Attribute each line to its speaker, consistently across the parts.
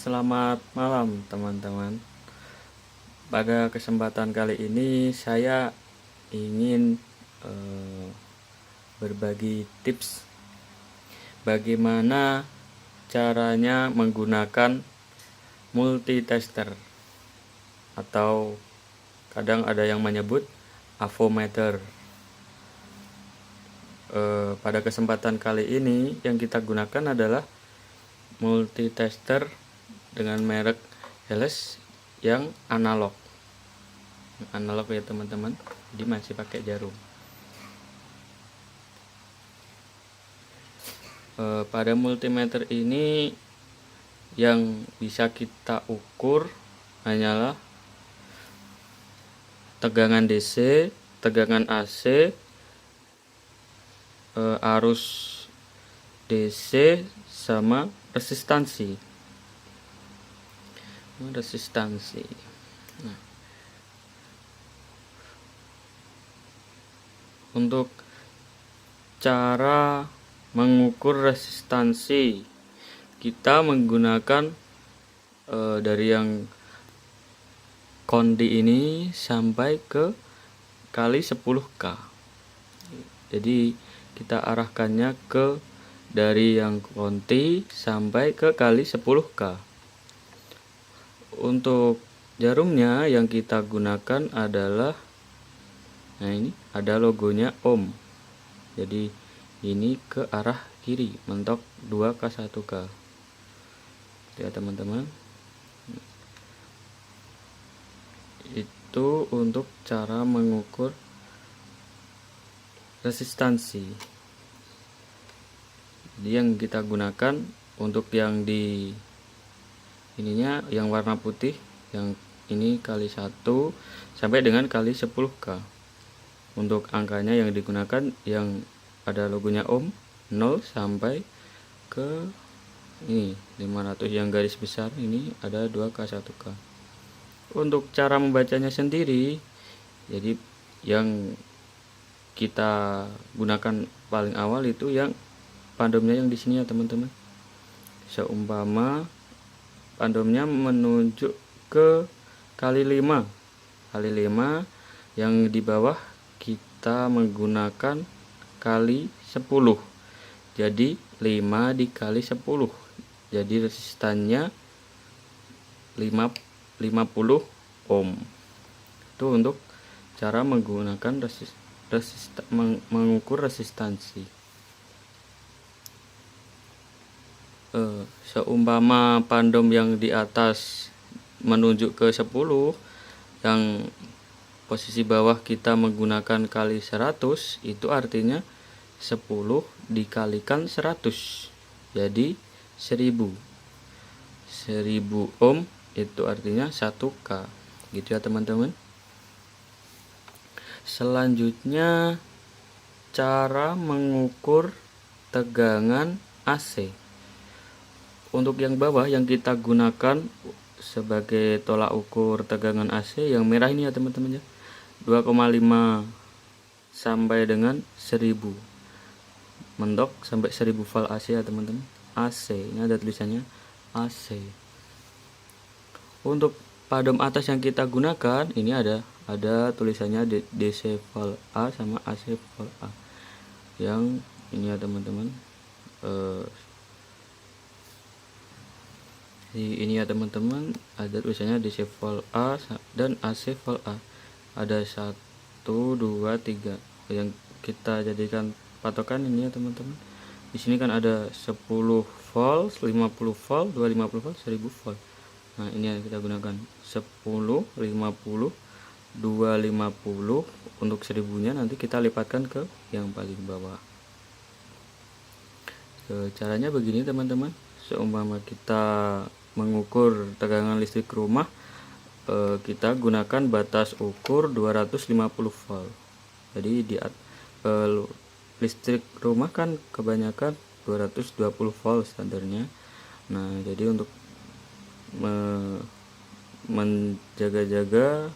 Speaker 1: Selamat malam teman-teman. Pada kesempatan kali ini saya ingin berbagi tips bagaimana caranya menggunakan multitester atau kadang ada yang menyebut avometer. Pada kesempatan kali ini yang kita gunakan adalah multitester dengan merek Helles yang analog ya teman-teman, jadi masih pakai jarum. Pada multimeter ini yang bisa kita ukur hanyalah tegangan DC, tegangan AC, arus DC sama resistansi. Nah, untuk cara mengukur resistansi kita menggunakan dari yang kondi ini sampai ke kali 10K. Jadi kita arahkannya ke dari yang konti sampai ke kali 10K. Untuk jarumnya yang kita gunakan adalah, nah ini ada logonya ohm. Jadi ini ke arah kiri, mentok 2K1K. Ya teman-teman. Itu untuk cara mengukur resistansi. Jadi yang kita gunakan untuk yang di ininya yang warna putih, yang ini kali 1 sampai dengan kali 10K. Untuk angkanya yang digunakan yang ada logonya ohm 0 sampai ke ini 500, yang garis besar ini ada 2K1K. Untuk cara membacanya sendiri, jadi yang kita gunakan paling awal itu yang pandomnya yang di sini ya teman-teman. Seumpama pandomnya menunjuk ke kali 5 yang di bawah kita menggunakan kali 10. Jadi 5 dikali 10. Jadi resistannya 50 ohm. Itu untuk cara menggunakan mengukur resistansi. Seumpama pandom yang di atas menunjuk ke 10, yang posisi bawah kita menggunakan kali 100, itu artinya 10 dikalikan 100, jadi 1000 ohm, itu artinya 1K, gitu ya teman-teman. Selanjutnya cara mengukur tegangan AC. Untuk yang bawah yang kita gunakan sebagai tolak ukur tegangan AC yang merah ini ya teman-teman ya, 2,5 sampai dengan 1000, mentok sampai 1000 volt AC ya teman-teman. AC ini ada tulisannya AC. Untuk padom atas yang kita gunakan ini ada tulisannya DC volt A sama AC volt A. Yang ini ya teman-teman, ini ya teman-teman, ada tulisannya DC volt A dan AC volt A. Ada 1, 2, 3 yang kita jadikan patokan ini ya teman-teman. Di sini kan ada 10 volt, 50 volt, 250 volt, 1000 volt. Nah, ini yang kita gunakan 10, 50, 250. Untuk 1000-nya nanti kita lipatkan ke yang paling bawah. Caranya begini teman-teman. Seumpama kita mengukur tegangan listrik rumah, kita gunakan batas ukur 250 volt. Jadi di listrik rumah kan kebanyakan 220 volt standarnya. Nah, jadi untuk menjaga-jaga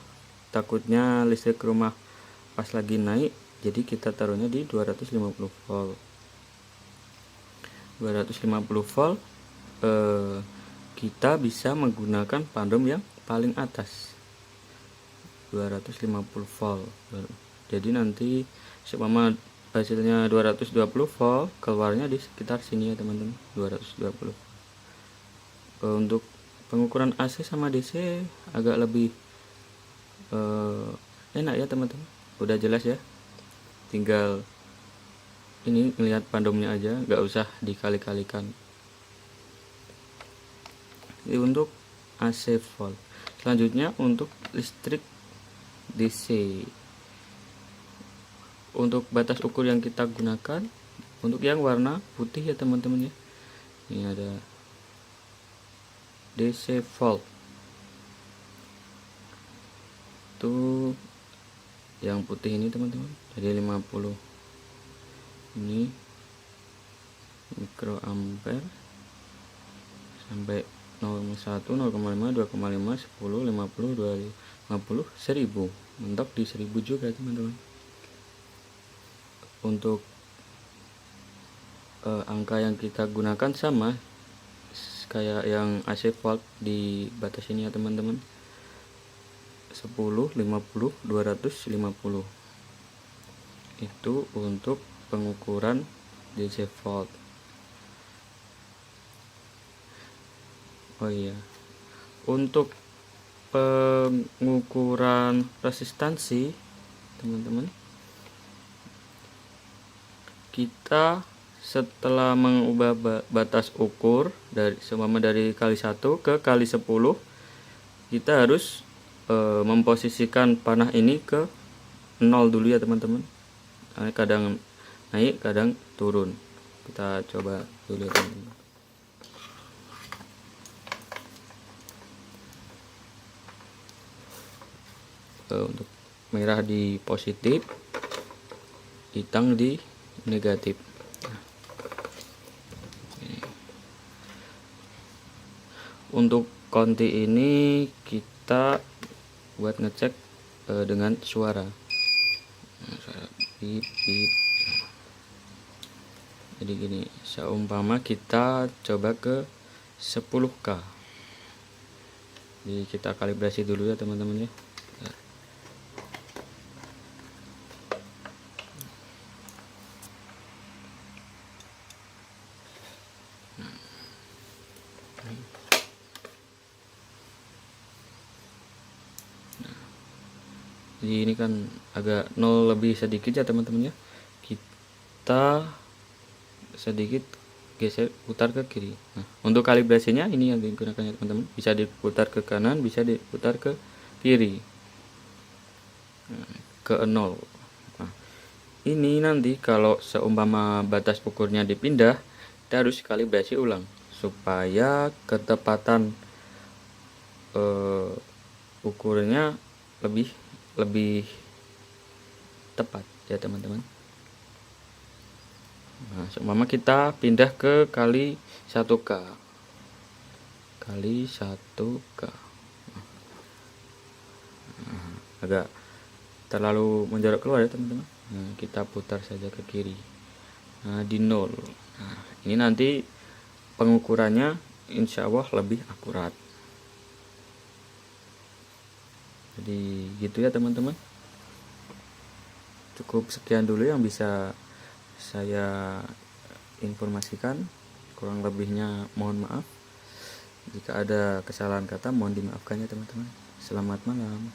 Speaker 1: takutnya listrik rumah pas lagi naik, jadi kita taruhnya di 250 volt. 250 volt kita bisa menggunakan pandom yang paling atas 250 volt. Jadi nanti seumpama hasilnya 220 volt, keluarnya di sekitar sini ya teman-teman, 220. Untuk pengukuran AC sama DC agak lebih enak ya teman-teman, udah jelas ya, tinggal ini ngelihat pandomnya aja, nggak usah dikali-kalikan. Ini untuk AC volt. Selanjutnya untuk listrik DC. Untuk batas ukur yang kita gunakan untuk yang warna putih ya teman-teman ya. Ini ada DC volt. Itu yang putih ini teman-teman. Jadi 50. Ini mikroampere sampai 0,1, 0,5, 2,5, 10, 50, 50, 1000. Mentok di 1000 juga teman-teman. Untuk angka yang kita gunakan sama kayak yang AC volt di batas ini ya teman-teman, 10, 50, 250. Itu untuk pengukuran DC volt. Oh iya, untuk pengukuran resistansi teman-teman, kita setelah mengubah batas ukur dari seumpama dari kali 1 ke kali 10, kita harus memposisikan panah ini ke 0 dulu ya teman-teman. Kadang naik kadang turun, kita coba dulu ya teman-teman. Untuk merah di positif, hitam di negatif. Untuk konti ini kita buat ngecek dengan suara. Suara bip bip. Jadi gini, seumpama kita coba ke 10K. Jadi kita kalibrasi dulu ya teman-teman ya. Jadi ini kan agak 0 lebih sedikit ya teman-teman ya. Kita sedikit geser, putar ke kiri. Nah, untuk kalibrasinya ini yang digunakan ya teman-teman. Bisa diputar ke kanan, bisa diputar ke kiri. Nah, ke 0. Nah, ini nanti kalau seumpama batas ukurnya dipindah, kita harus kalibrasi ulang supaya ketepatan ukurnya lebih tepat ya teman-teman. Nah, seumpama kita pindah ke kali 1K. Kali 1K. Nah, agak terlalu menjorok keluar ya teman-teman. Nah, kita putar saja ke kiri. Nah, di 0. Nah, ini nanti pengukurannya insya Allah lebih akurat. Jadi gitu ya teman-teman. Cukup sekian dulu yang bisa saya informasikan. Kurang lebihnya mohon maaf. Jika ada kesalahan kata mohon dimaafkan ya teman-teman. Selamat malam.